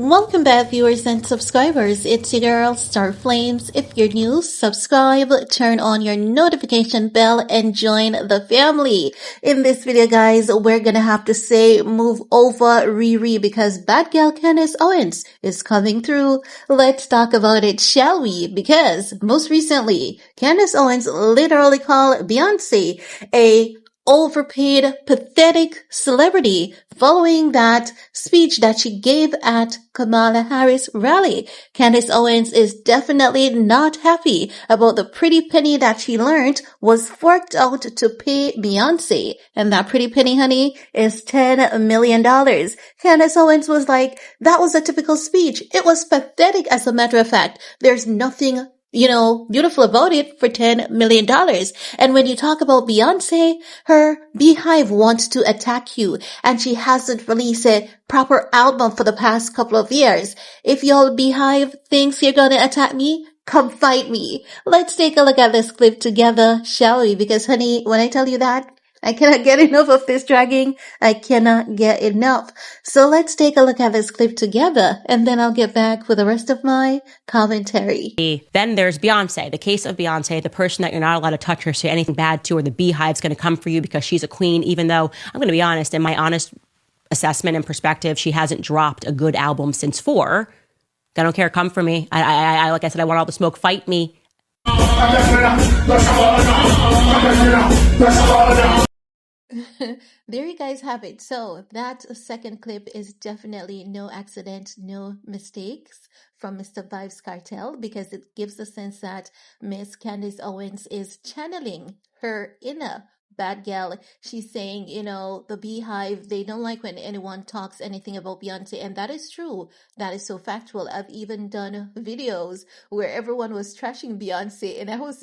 Welcome back, viewers and subscribers. It's your girl, Star Flames. If you're new, subscribe, turn on your notification bell, and join the family. In this video, guys, we're gonna have to say move over Riri because bad girl Candace Owens is coming through. Let's talk about it, shall we? Because most recently, Candace Owens literally called Beyonce a overpaid, pathetic celebrity following that speech that she gave at Kamala Harris rally. Candace Owens is definitely not happy about the pretty penny that she learned was forked out to pay Beyonce. And that pretty penny, honey, is $10 million. Candace Owens was like, that was a typical speech. It was pathetic, as a matter of fact. There's nothing beautiful about it for $10 million. And when you talk about Beyonce, her Beehive wants to attack you, and she hasn't released a proper album for the past couple of years. If y'all Beehive thinks you're gonna attack me, come fight me. Let's take a look at this clip together, shall we? Because honey, when I tell you that, I cannot get enough of this dragging. I cannot get enough. So let's take a look at this clip together, and then I'll get back with the rest of my commentary. Then there's Beyonce, the case of Beyonce, the person that you're not allowed to touch or say anything bad to, or the Beehive's going to come for you because she's a queen, even though I'm going to be honest, in my honest assessment and perspective, she hasn't dropped a good album since 4. I don't care. Come for me. I like I said, I want all the smoke. Fight me. There you guys have it. So that second clip is definitely no accident, no mistakes from Mr. Vibes Cartel, because it gives the sense that Miss Candace Owens is channeling her inner bad gal. She's saying, the Beehive, they don't like when anyone talks anything about Beyonce. And that is true. That is so factual. I've even done videos where everyone was trashing Beyonce and I was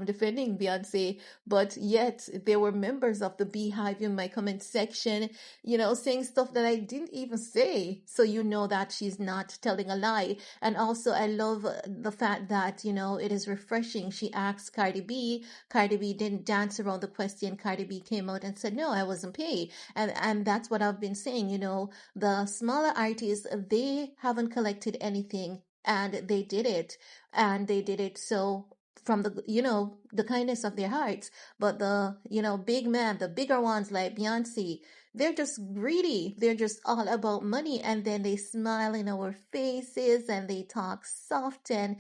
defending Beyonce, but yet there were members of the Beehive in my comment section, saying stuff that I didn't even say. So you know that she's not telling a lie. And also I love the fact that, it is refreshing. She asked Cardi B. Cardi B didn't dance around the question. Cardi B came out and said, no, I wasn't paid. And that's what I've been saying, the smaller artists, they haven't collected anything, and they did it. And they did it so from the kindness of their hearts. But the, big man, the bigger ones like Beyonce, they're just greedy. They're just all about money. And then they smile in our faces and they talk soft and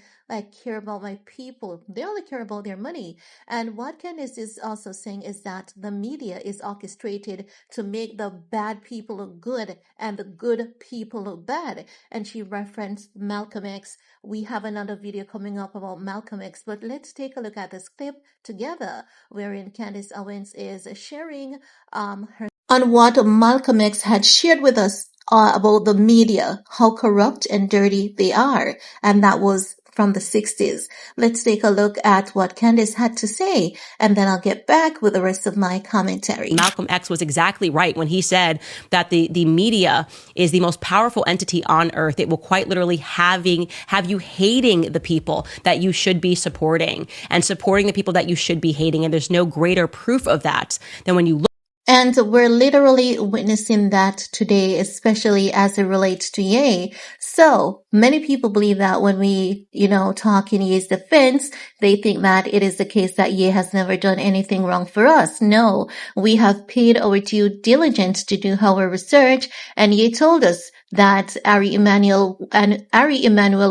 care about my people. They only care about their money. And what Candace is also saying is that the media is orchestrated to make the bad people look good and the good people look bad. And she referenced Malcolm X. We have another video coming up about Malcolm X, but let's take a look at this clip together, wherein Candace Owens is sharing her on what Malcolm X had shared with us about the media, how corrupt and dirty they are. And that was from the 60s. Let's take a look at what Candace had to say, and then I'll get back with the rest of my commentary. Malcolm X was exactly right when he said that the media is the most powerful entity on earth. It will quite literally have you hating the people that you should be supporting and supporting the people that you should be hating. And there's no greater proof of that than when you look. And we're literally witnessing that today, especially as it relates to Ye. So many people believe that when we, talk in Ye's defense, they think that it is the case that Ye has never done anything wrong for us. No, we have paid our due diligence to do our research, and Ye told us that Ari Emanuel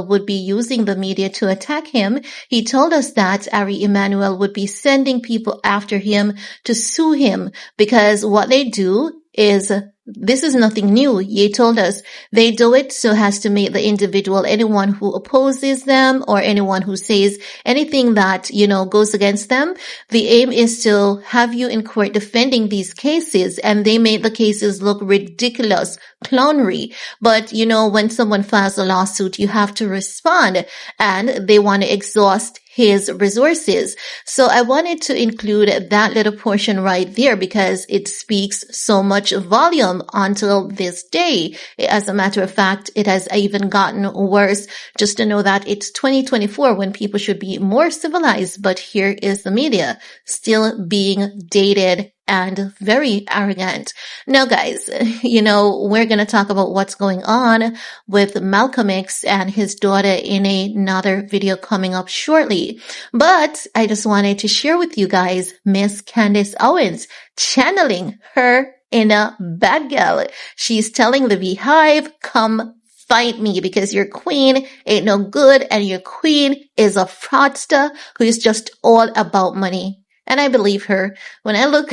would be using the media to attack him. He told us that Ari Emanuel would be sending people after him to sue him, because what they do is, this is nothing new. Ye told us they do it so as to make the individual, anyone who opposes them or anyone who says anything that, goes against them, the aim is to have you in court defending these cases, and they make the cases look ridiculous, clownery. But, when someone files a lawsuit, you have to respond, and they want to exhaust his resources. So I wanted to include that little portion right there because it speaks so much volume until this day. As a matter of fact, it has even gotten worse, just to know that it's 2024 when people should be more civilized, but here is the media still being dated and very arrogant. Now, guys, we're going to talk about what's going on with Malcolm X and his daughter in another video coming up shortly. But I just wanted to share with you guys Miss Candace Owens channeling her inner bad girl. She's telling the Beehive, come fight me because your queen ain't no good and your queen is a fraudster who is just all about money. And I believe her when I look,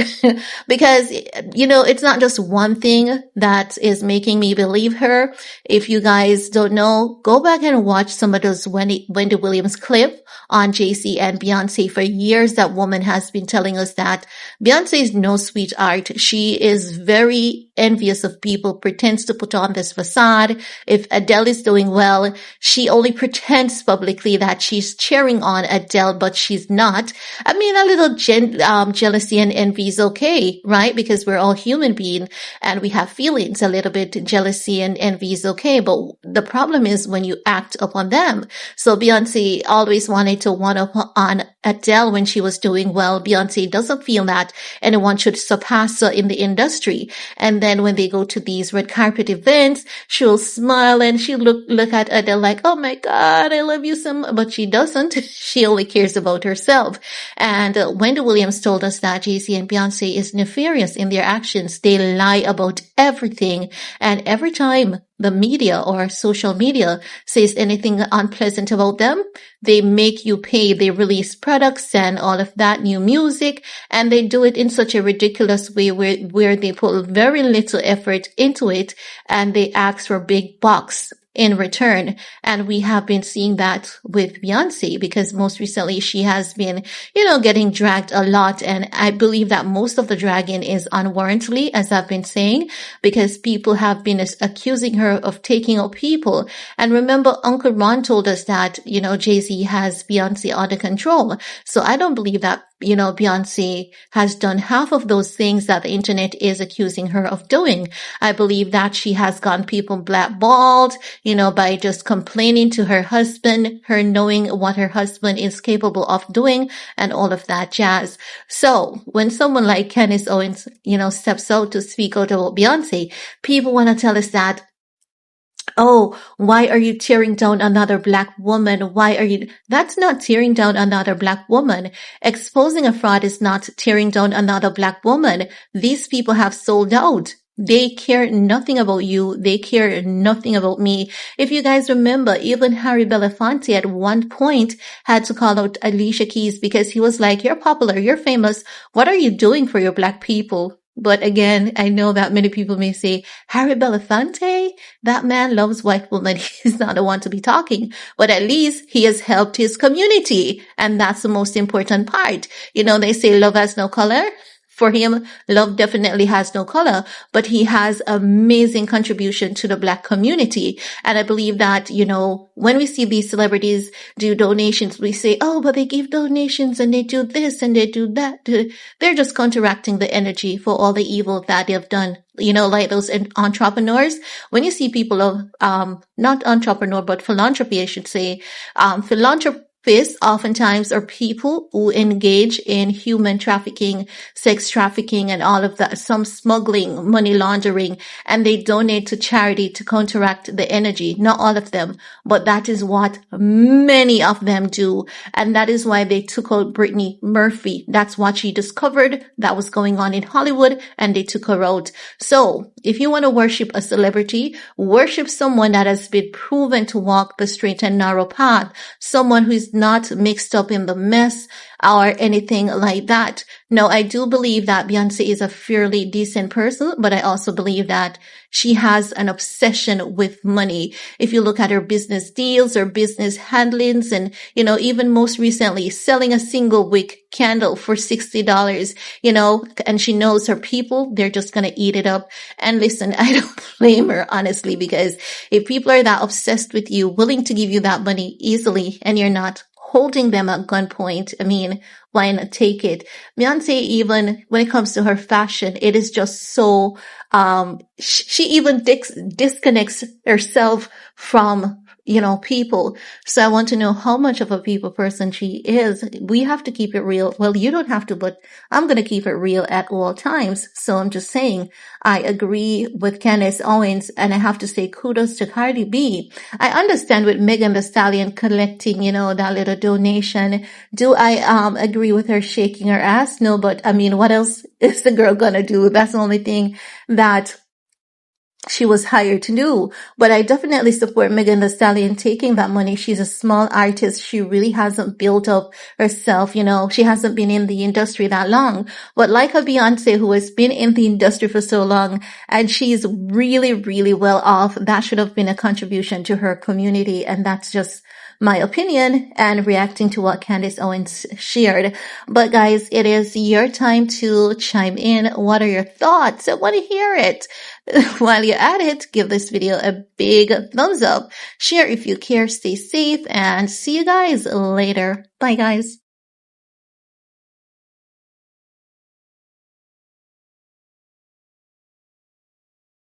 because, it's not just one thing that is making me believe her. If you guys don't know, go back and watch some of those Wendy Williams clip on JC and Beyonce. For years, that woman has been telling us that Beyonce is no sweetheart. She is very envious of people, pretends to put on this facade. If Adele is doing well, she only pretends publicly that she's cheering on Adele, but she's not. I mean, a little jealousy and envy is okay, right? Because we're all human beings and we have feelings. A little bit jealousy and envy is okay, but the problem is when you act upon them. So Beyonce always wanted to one up on Adele when she was doing well. Beyonce doesn't feel that anyone should surpass her in the industry. And then when they go to these red carpet events, she'll smile and she'll look at Adele like, oh my God, I love you so much. But she doesn't. She only cares about herself. And Wendy Williams told us that Jay-Z and Beyonce is nefarious in their actions. They lie about everything. And every time the media or social media says anything unpleasant about them, they make you pay. They release products and all of that, new music, and they do it in such a ridiculous way where they put very little effort into it and they ask for big bucks in return. And we have been seeing that with Beyonce because most recently she has been, getting dragged a lot. And I believe that most of the dragging is unwarrantedly, as I've been saying, because people have been accusing her of taking out people. And remember, Uncle Ron told us that, Jay-Z has Beyonce under control. So I don't believe that Beyonce has done half of those things that the internet is accusing her of doing. I believe that she has gotten people blackballed, by just complaining to her husband, her knowing what her husband is capable of doing and all of that jazz. So when someone like Candace Owens, steps out to speak out about Beyonce, people want to tell us that, oh, why are you tearing down another black woman? That's not tearing down another black woman. Exposing a fraud is not tearing down another black woman. These people have sold out. They care nothing about you. They care nothing about me. If you guys remember, even Harry Belafonte at one point had to call out Alicia Keys because he was like, you're popular, you're famous. What are you doing for your black people? But again, I know that many people may say, Harry Belafonte, that man loves white women. He's not the one to be talking, but at least he has helped his community. And that's the most important part. They say love has no color. For him, love definitely has no color, but he has amazing contribution to the black community. And I believe that, when we see these celebrities do donations, we say, oh, but they give donations and they do this and they do that. They're just counteracting the energy for all the evil that they've done. Like those entrepreneurs. When you see people of, not entrepreneur, but philanthropy, I should say, philanthropy, oftentimes are people who engage in human trafficking, sex trafficking, and all of that, some smuggling, money laundering, and they donate to charity to counteract the energy. Not all of them, but that is what many of them do. And that is why they took out Brittany Murphy. That's what she discovered that was going on in Hollywood, and they took her out. So if you want to worship a celebrity, worship someone that has been proven to walk the straight and narrow path, someone who is not mixed up in the mess or anything like that. No, I do believe that Beyonce is a fairly decent person, but I also believe that she has an obsession with money. If you look at her business deals or business handlings and, even most recently selling a single wick candle for $60, and she knows her people, they're just going to eat it up. And listen, I don't blame her, honestly, because if people are that obsessed with you, willing to give you that money easily, and you're not holding them at gunpoint, I mean, why not take it? Beyonce, even when it comes to her fashion, it is just so, she even disconnects herself from people. So I want to know how much of a people person she is. We have to keep it real. Well, you don't have to, but I'm going to keep it real at all times. So I'm just saying, I agree with Candace Owens, and I have to say kudos to Cardi B. I understand with Megan Thee Stallion collecting, that little donation. Do I agree with her shaking her ass? No, but I mean, what else is the girl gonna do? That's the only thing that she was hired to do. But I definitely support Megan Thee Stallion taking that money. She's a small artist. She really hasn't built up herself. She hasn't been in the industry that long. But like a Beyonce who has been in the industry for so long, and she's really, really well off, that should have been a contribution to her community. And that's just my opinion and reacting to what Candace Owens shared. But guys, it is your time to chime in. What are your thoughts? I want to hear it. While you're at it, give this video a big thumbs up. Share if you care. Stay safe and see you guys later. Bye guys.